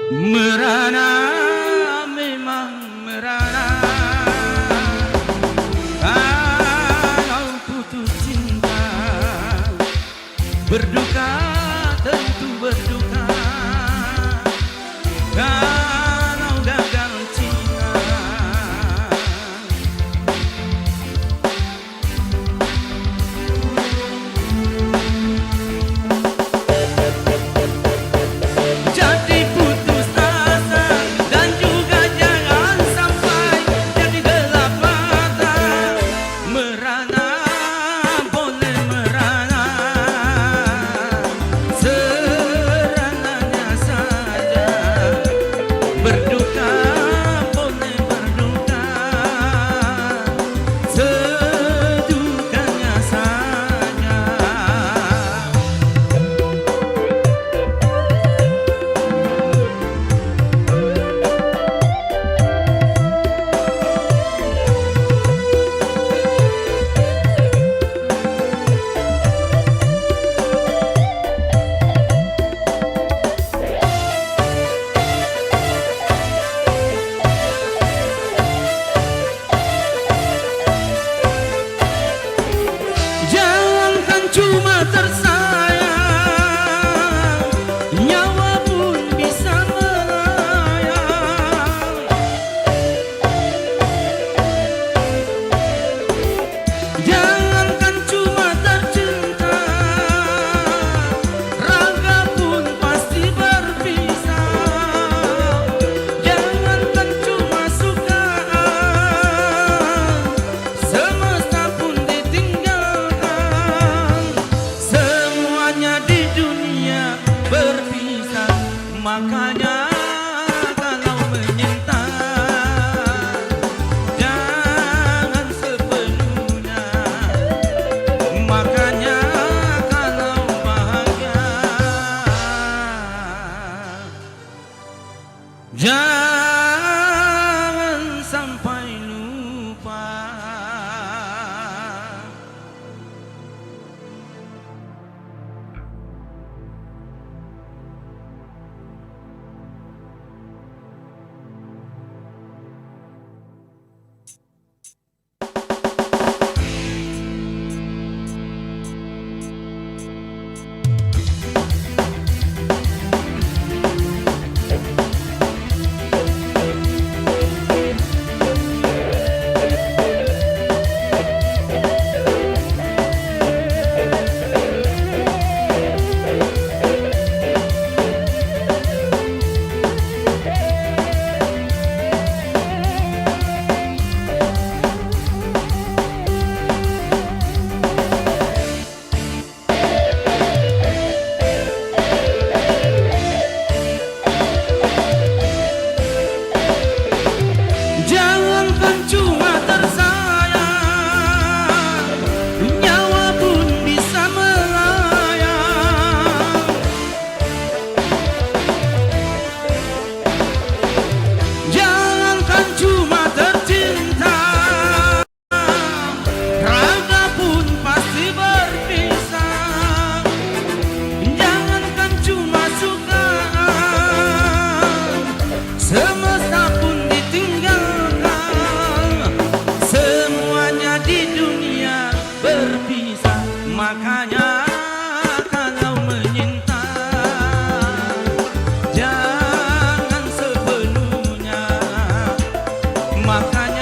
Merana, memang merana. Kalau putus cinta, berduka tentu berduka. Kalau gagal cinta, jadi putus asa dan juga jangan sampai jadi gelap mata. Merana boleh merana, serananya saja. Berduka boleh berduka, sedukanya saja. Jangankan cuma tersayang, nyawa pun bisa melayang. Jangankan cuma tercinta, raga pun pasti berpisah. Jangankan cuma suka, semesta pun ditinggalkan. Semuanya di dunia berpisah, makanya kalau menyinta jangan sepenuhnya. Makanya kalau bahagia jangan sampai lupa. Jangankan cuma tersayang, nyawa pun bisa melayang. Jangankan cuma tercinta, raga pun pasti berpisah. Jangankan cuma suka, semesta pun ditinggalkan. Semuanya di dunia berpisah, makanya kalau menyinta jangan sepenuhnya. Makanya